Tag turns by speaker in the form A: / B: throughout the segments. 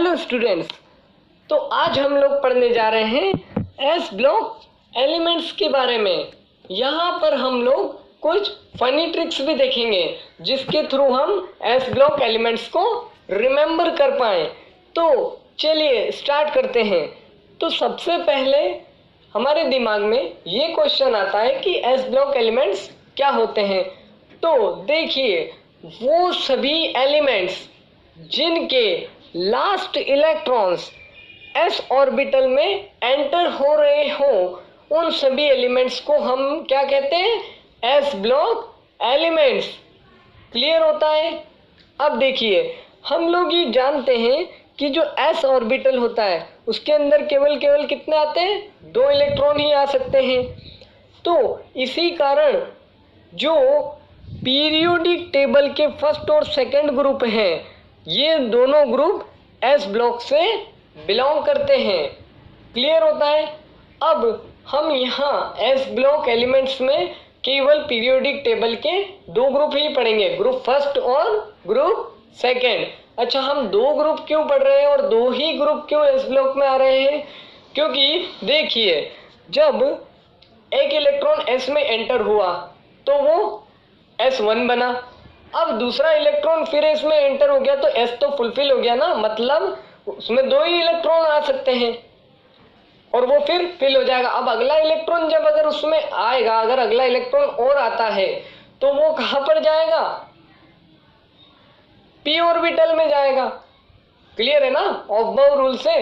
A: Hello students, तो आज हम लोग पढ़ने जा रहे हैं एस ब्लॉक एलिमेंट्स के बारे में। यहाँ पर हम लोग कुछ फनी ट्रिक्स भी देखेंगे जिसके थ्रू हम एस ब्लॉक एलिमेंट्स को रिमेंबर कर पाएँ। तो चलिए स्टार्ट करते हैं। तो सबसे पहले हमारे दिमाग में ये क्वेश्चन आता है कि एस ब्लॉक एलिमेंट्स क्या होते हैं। तो देखिए, वो सभी एलिमेंट्स जिनके लास्ट इलेक्ट्रॉन्स एस ऑर्बिटल में एंटर हो रहे हों, उन सभी एलिमेंट्स को हम क्या कहते हैं? S block elements. क्लियर होता है? अब देखिए, हम लोग ये जानते हैं कि जो एस ऑर्बिटल होता है उसके अंदर केवल कितने आते हैं? 2 इलेक्ट्रॉन ही आ सकते हैं। तो इसी कारण जो पीरियोडिक टेबल के फर्स्ट और सेकंड ग्रुप हैं, ये दोनों ग्रुप एस ब्लॉक से बिलोंग करते हैं। क्लियर होता है? अब हम यहाँ एस ब्लॉक एलिमेंट्स में केवल पीरियोडिक टेबल के 2 ग्रुप ही पढ़ेंगे, ग्रुप फर्स्ट और ग्रुप सेकंड। अच्छा, हम 2 ग्रुप क्यों पढ़ रहे हैं और 2 ही ग्रुप क्यों एस ब्लॉक में आ रहे हैं? क्योंकि देखिए, जब एक इलेक्ट्रॉन एस में एंटर हुआ तो वो S1 बना। अब दूसरा इलेक्ट्रॉन फिर इसमें एंटर हो गया तो S तो फुलफिल हो गया ना, मतलब उसमें 2 ही इलेक्ट्रॉन आ सकते हैं और वो फिर फिल हो जाएगा। अब अगला इलेक्ट्रॉन जब अगर उसमें आएगा, अगर अगला इलेक्ट्रॉन और आता है तो वो कहाँ पर जाएगा? p ऑर्बिटल में जाएगा। क्लियर है ना? ऑफ बाउ रूल से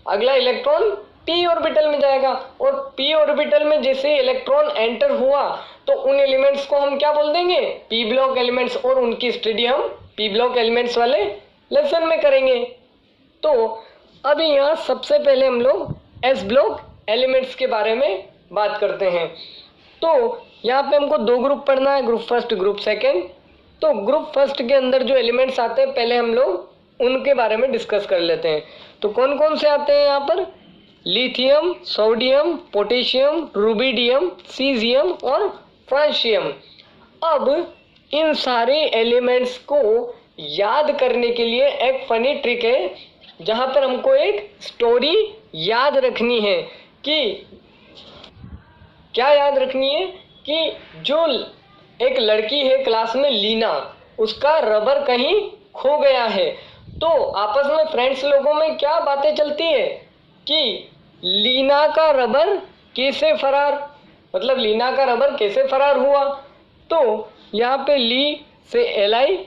A: अगला इलेक्ट्रॉन p ऑर्बिटल में जाएगा और p ऑर्बिटल में जैसे इलेक्ट्रॉन एंटर हुआ तो उन एलिमेंट्स को हम क्या बोल देंगे? p block elements. और उनकी स्टडी हम p ब्लॉक एलिमेंट्स वाले लेसन में करेंगे। तो अभी यहाँ सबसे पहले हम लोग s ब्लॉक एलिमेंट्स के बारे में बात करते हैं। तो यहाँ पे हमको 2 ग्रुप पढ़ना है, ग्रुप फर्स्ट ग्रुप सेकेंड। तो ग्रुप फर्स्ट के अंदर जो एलिमेंट्स आते हैं पहले हम लोग उनके बारे में डिस्कस कर लेते हैं। तो कौन कौन से आते हैं यहाँ पर? Lithium, sodium, potassium, rubidium, caesium और फ्रांशियम। अब इन सारे एलिमेंट्स को याद करने के लिए एक फनी ट्रिक है, जहाँ पर हमको एक स्टोरी याद रखनी है। कि क्या याद रखनी है? कि जो एक लड़की है क्लास में, लीना, उसका रबर कहीं खो गया है। तो आपस में फ्रेंड्स लोगों में क्या बातें चलती है कि लीना का रबर कैसे फरार, मतलब लीना का रबर कैसे फरार हुआ। तो यहाँ पे ली से Li,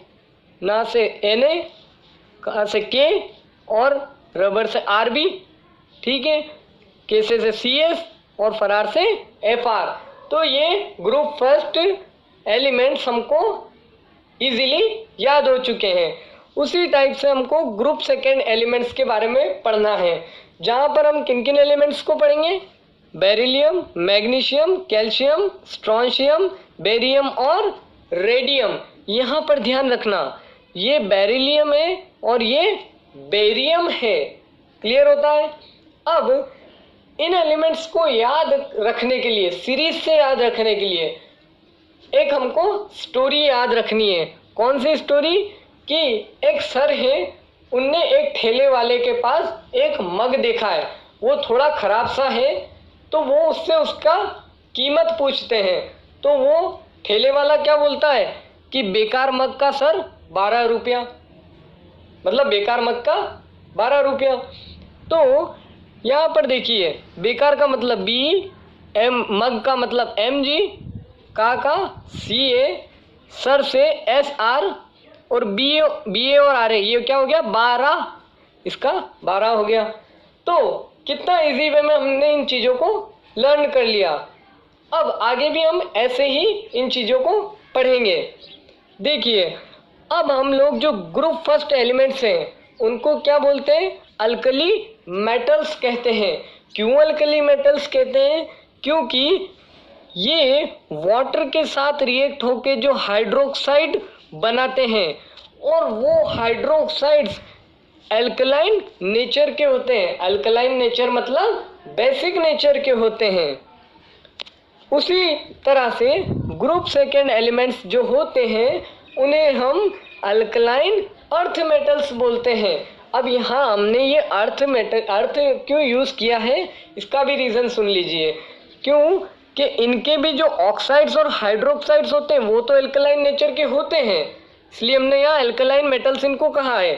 A: ना से Na, कहाँ से K और रबर से Rb, ठीक है, कैसे से CS और फरार से Fr। तो ये ग्रुप फर्स्ट एलिमेंट्स हमको इजीली याद हो चुके हैं। उसी टाइप से हमको ग्रुप सेकेंड एलिमेंट्स के बारे में पढ़ना है, जहाँ पर हम किन किन एलिमेंट्स को पढ़ेंगे? Beryllium, magnesium, calcium, strontium, barium और रेडियम। यहाँ पर ध्यान रखना, ये बेरिलियम है और ये बेरियम है। क्लियर होता है? अब इन एलिमेंट्स को याद रखने के लिए, सीरीज से याद रखने के लिए एक हमको स्टोरी याद रखनी है। कौन सी स्टोरी? कि एक सर है, उनने एक ठेले वाले के पास एक मग देखा है, वो थोड़ा खराब सा है, तो वो उससे उसका कीमत पूछते हैं। तो वो ठेले वाला क्या बोलता है कि बेकार मग का सर 12 रुपया, मतलब बेकार मग का 12 रुपया। तो यहाँ पर देखिए, बेकार का मतलब BM, मग का मतलब MG, का CA, सर से SR और BA और RA, ये क्या हो गया? 12, इसका 12 हो गया। तो कितना इजी वे में हमने इन चीज़ों को लर्न कर लिया। अब आगे भी हम ऐसे ही इन चीज़ों को पढ़ेंगे। देखिए, अब हम लोग जो ग्रुप फर्स्ट एलिमेंट्स हैं उनको क्या बोलते हैं? अल्कली मेटल्स कहते हैं। क्यों अल्कली मेटल्स कहते हैं? क्योंकि ये वाटर के साथ रिएक्ट होके जो हाइड्रोक्साइड बनाते हैं और वो हाइड्रोक्साइड्स एल्कलाइन नेचर के होते हैं। अल्कलाइन नेचर मतलब बेसिक नेचर के होते हैं। उसी तरह से ग्रुप सेकेंड एलिमेंट्स जो होते हैं उन्हें हम अल्कलाइन अर्थ मेटल्स बोलते हैं। अब यहाँ हमने ये अर्थ क्यों यूज़ किया है, इसका भी रीज़न सुन लीजिए। क्यों कि इनके भी जो ऑक्साइड्स और हाइड्रोक्साइड्स होते हैं वो तो एल्कलाइन नेचर के होते हैं, इसलिए हमने यहाँ एल्कलाइन मेटल्स इनको कहा है।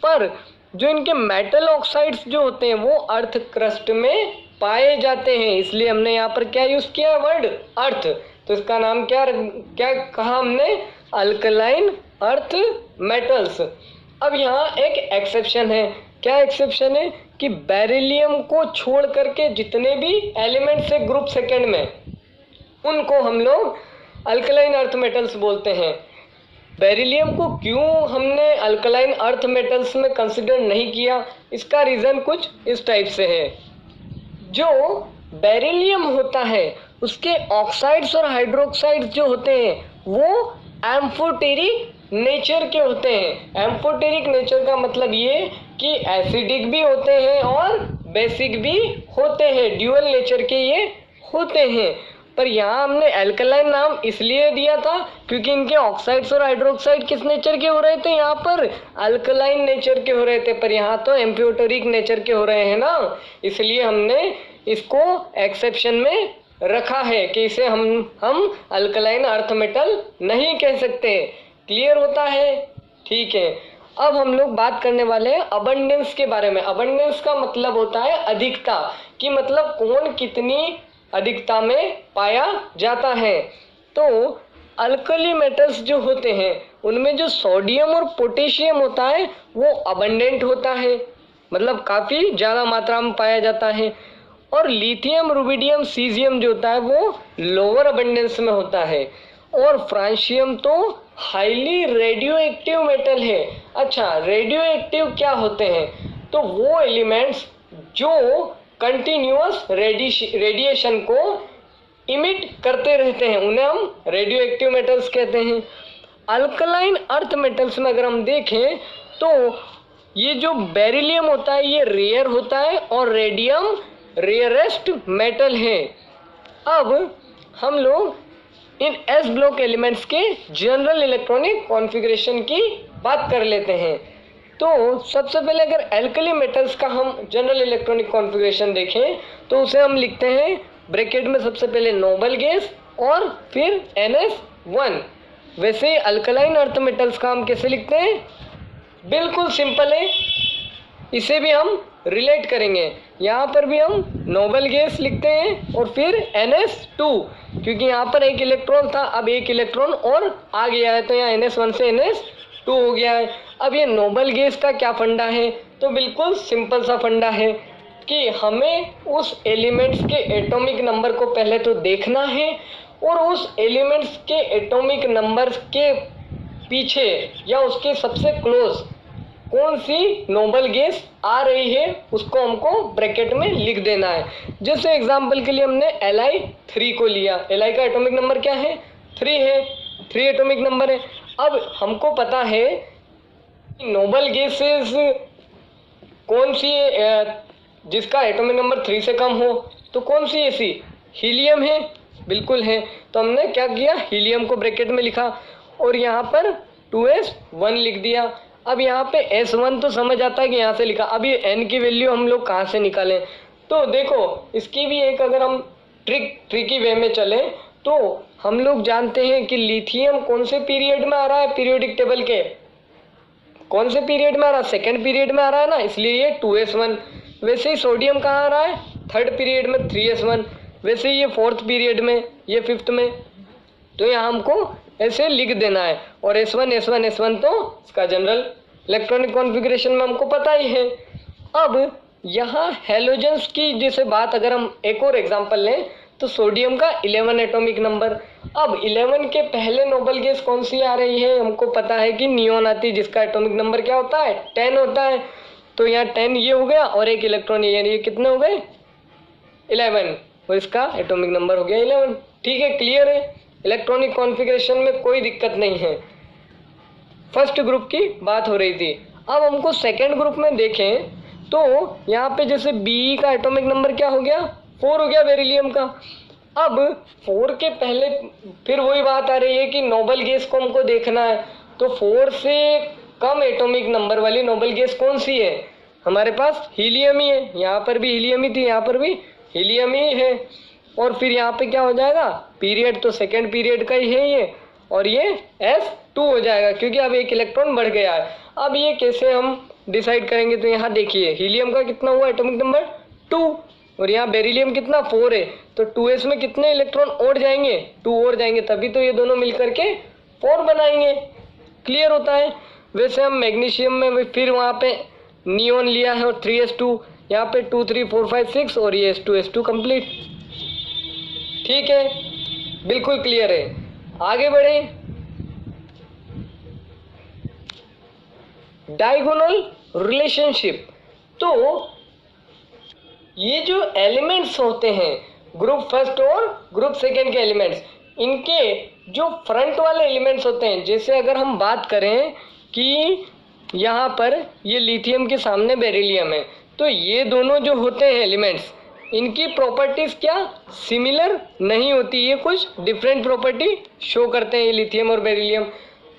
A: पर जो इनके मेटल ऑक्साइड्स जो होते हैं वो अर्थ क्रस्ट में पाए जाते हैं, इसलिए हमने यहाँ पर क्या यूज़ किया, वर्ड अर्थ। तो इसका नाम क्या कहा हमने, अल्कलाइन अर्थ मेटल्स। अब यहाँ एक एक्सेप्शन है, क्या एक्सेप्शन है कि बेरिलियम को छोड़ करके जितने भी एलिमेंट्स है ग्रुप सेकेंड में, उनको हम लोग अल्कलाइन अर्थ मेटल्स बोलते हैं। बेरिलियम को क्यों हमने अल्कलाइन अर्थ मेटल्स में कंसिडर नहीं किया, इसका रीज़न कुछ इस टाइप से है। जो बेरिलियम होता है उसके ऑक्साइड्स और हाइड्रोक्साइड्स जो होते हैं वो एम्फोटेरिक नेचर के होते हैं। एम्फोटेरिक नेचर का मतलब ये कि एसिडिक भी होते हैं और बेसिक भी होते हैं, ड्यूअल नेचर के ये होते हैं। पर यहाँ हमने एल्कलाइन नाम इसलिए दिया था क्योंकि इनके ऑक्साइड्स और हाइड्रोक्साइड किस नेचर के हो रहे थे, यहाँ पर अल्कलाइन नेचर के हो रहे थे, पर यहाँ तो एम्फोटेरिक नेचर के हो रहे हैं ना, इसलिए हमने इसको एक्सेप्शन में रखा है कि इसे हम अल्कलाइन अर्थ मेटल नहीं कह सकते। क्लियर होता है, ठीक है। अब हम लोग बात करने वाले हैं अबंडेंस के बारे में। अबंडेंस का मतलब होता है अधिकता, कि मतलब कौन कितनी अधिकता में पाया जाता है। तो अल्कली मेटल्स जो होते हैं उनमें जो सोडियम और पोटेशियम होता है वो अबंडेंट होता है, मतलब काफ़ी ज़्यादा मात्रा में पाया जाता है। और लिथियम, रुबिडियम, सीजियम जो होता है वो लोअर अबंडेंस में होता है। और फ्रांशियम तो हाईली रेडियो एक्टिव मेटल है। अच्छा, रेडियो एक्टिव क्या होते हैं, तो वो एलिमेंट्स जो कंटिन्यूअस रेडिएशन को इमिट करते रहते हैं उन्हें हम रेडियो एक्टिव मेटल्स कहते हैं। अल्कलाइन अर्थ मेटल्स में अगर हम देखें तो ये जो बेरिलियम होता है ये रेयर होता है और रेडियम रेयरेस्ट मेटल है। अब हम लोग इन एस ब्लॉक एलिमेंट्स के जनरल इलेक्ट्रॉनिक कॉन्फ़िगरेशन की बात कर लेते हैं। तो सबसे पहले अगर एल्कली मेटल्स का हम जनरल इलेक्ट्रॉनिक कॉन्फ़िगरेशन देखें तो उसे हम लिखते हैं ब्रैकेट में सबसे पहले नोबल गैस और फिर NS1। वैसे अल्कलाइन अर्थ मेटल्स का हम कैसे लिखते हैं, बिल्कुल सिंपल है, इसे भी हम रिलेट करेंगे। यहाँ पर भी हम नोबल गैस लिखते हैं और फिर NS2, क्योंकि यहाँ पर एक इलेक्ट्रॉन था, अब एक इलेक्ट्रॉन और आ गया है तो यहाँ NS1 से NS2 हो गया है। अब ये नोबल गैस का क्या फंडा है, तो बिल्कुल सिंपल सा फंडा है कि हमें उस एलिमेंट्स के एटॉमिक नंबर को पहले तो देखना है और उस एलिमेंट्स के एटॉमिक नंबर के पीछे या उसके सबसे क्लोज कौन सी नोबल गैस आ रही है उसको हमको ब्रैकेट में लिख देना है। जैसे एग्जांपल के लिए हमने Li3 को लिया, Li का एटॉमिक नंबर क्या है, 3 है, 3 एटॉमिक नंबर है। अब हमको पता है नोबल गैसेस कौन सी जिसका एटॉमिक नंबर 3 से कम हो, तो कौन सी ऐसी, हीलियम है, बिल्कुल है। तो हमने क्या किया, हीलियम को ब्रैकेट में लिखा और यहाँ पर 2s1 लिख दिया। अब यहाँ पे S1 तो समझ आता है कि यहाँ से लिखा। अब ये N की वैल्यू हम लोग कहाँ से निकालें, तो देखो इसकी भी एक अगर हम ट्रिकी वे में चलें तो हम लोग जानते हैं कि लिथियम कौन से पीरियड में आ रहा है, पीरियोडिक टेबल के कौन से पीरियड में आ रहा है, सेकेंड पीरियड में आ रहा है ना, इसलिए ये 2s1। वैसे ही सोडियम कहाँ आ रहा है, थर्ड पीरियड में 3s1। वैसे ही ये फोर्थ पीरियड में, ये फिफ्थ में। तो यहाँ हमको ऐसे लिख देना है और S1 तो इसका जनरल इलेक्ट्रॉनिक कॉन्फ़िगरेशन में हमको पता ही है। अब यहाँ हेलोजेंस की जैसे बात अगर हम एक और एग्जांपल लें तो सोडियम का 11 एटॉमिक नंबर। अब 11 के पहले नोबल गैस कौन सी आ रही है, हमको पता है कि नियॉन आती है जिसका एटॉमिक नंबर क्या होता है, 10 होता है। तो यहाँ 10 ये हो गया और एक इलेक्ट्रॉन ये कितने हो गए, 11, और इसका एटॉमिक नंबर हो गया 11। ठीक है, क्लियर है, इलेक्ट्रॉनिक कॉन्फ़िगरेशन में कोई दिक्कत नहीं है। फर्स्ट ग्रुप की बात हो रही थी। अब हमको सेकेंड ग्रुप में देखें तो यहाँ पे जैसे Be का एटॉमिक नंबर क्या हो गया, 4 हो गया बेरिलियम का। अब 4 के पहले फिर वही बात आ रही है कि नोबल गैस को हमको देखना है, तो 4 से कम एटॉमिक नंबर वाली नोबल गैस कौन सी है? हमारे पास हीलियम ही है। यहाँ पर भी हीलियम ही थी, यहाँ पर भी हीलियम ही है। और फिर यहाँ पे क्या हो जाएगा, पीरियड तो सेकेंड पीरियड का ही है ये, और ये S2 हो जाएगा क्योंकि अब एक इलेक्ट्रॉन बढ़ गया है। अब ये कैसे हम डिसाइड करेंगे? तो यहाँ देखिए हीलियम का कितना हुआ एटॉमिक नंबर 2, और यहाँ बेरिलियम कितना 4 है, तो 2s में कितने इलेक्ट्रॉन और जाएंगे? 2 और जाएंगे, तभी तो ये दोनों मिल करके 4 बनाएंगे। क्लियर होता है। वैसे हम मैग्नीशियम में फिर वहाँ पे नियोन लिया है और 3s2, यहाँ पे 2 3 4 5 6 और ये S2 कंप्लीट। ठीक है, बिल्कुल क्लियर है। आगे बढ़े। Diagonal relationship. तो ये जो एलिमेंट्स होते हैं ग्रुप फर्स्ट और ग्रुप सेकेंड के एलिमेंट्स, इनके जो फ्रंट वाले एलिमेंट्स होते हैं, जैसे अगर हम बात करें कि यहाँ पर ये लिथियम के सामने बेरिलियम है, तो ये दोनों जो होते हैं एलिमेंट्स, इनकी प्रॉपर्टीज क्या सिमिलर नहीं होती, ये कुछ डिफरेंट प्रॉपर्टी शो करते हैं ये लिथियम और बेरिलियम।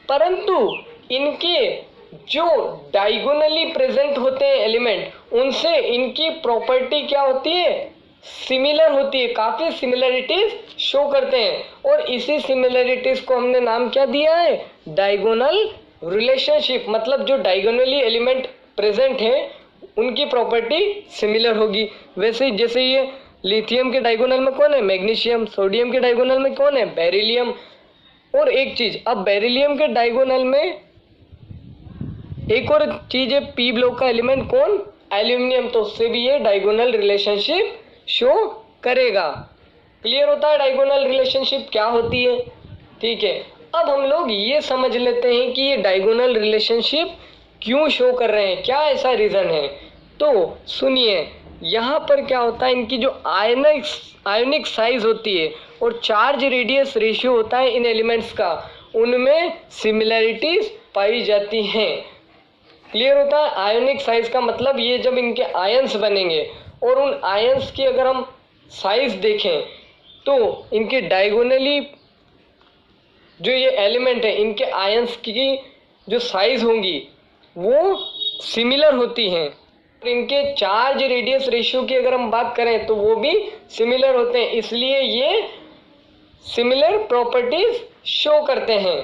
A: परंतु इनके जो डायगोनली प्रेजेंट होते हैं एलिमेंट, उनसे इनकी प्रॉपर्टी क्या होती है, सिमिलर होती है, काफ़ी सिमिलरिटीज शो करते हैं। और इसी सिमिलरिटीज को हमने नाम क्या दिया है, डायगोनल रिलेशनशिप। मतलब जो डायगोनली एलिमेंट प्रेजेंट हैं उनकी प्रॉपर्टी सिमिलर होगी। वैसे जैसे ये लिथियम के डायगोनल में कौन है, मैग्नीशियम। सोडियम के डायगोनल में कौन है, बेरिलियम। और एक चीज़, अब बेरिलियम के डायगोनल में एक और चीज़ है, पी ब्लॉक का एलिमेंट कौन, एल्यूमिनियम, तो उससे भी ये डायगोनल रिलेशनशिप शो करेगा। क्लियर होता है डायगोनल रिलेशनशिप क्या होती है। ठीक है, अब हम लोग ये समझ लेते हैं कि ये डायगोनल रिलेशनशिप क्यों शो कर रहे हैं, क्या ऐसा रीज़न है। तो सुनिए, यहाँ पर क्या होता है, इनकी जो आयनिक साइज होती है और चार्ज रेडियस रेशियो होता है इन एलिमेंट्स का, उनमें सिमिलरिटीज पाई जाती हैं। क्लियर होता है। आयनिक साइज का मतलब ये जब इनके आयंस बनेंगे और उन आयंस की अगर हम साइज देखें तो इनके डायगोनली जो ये एलिमेंट है, इनके आयंस की जो साइज होंगी वो सिमिलर होती हैं। इनके चार्ज रेडियस रेशियो की अगर हम बात करें तो वो भी सिमिलर होते हैं, इसलिए ये सिमिलर प्रॉपर्टीज शो करते हैं।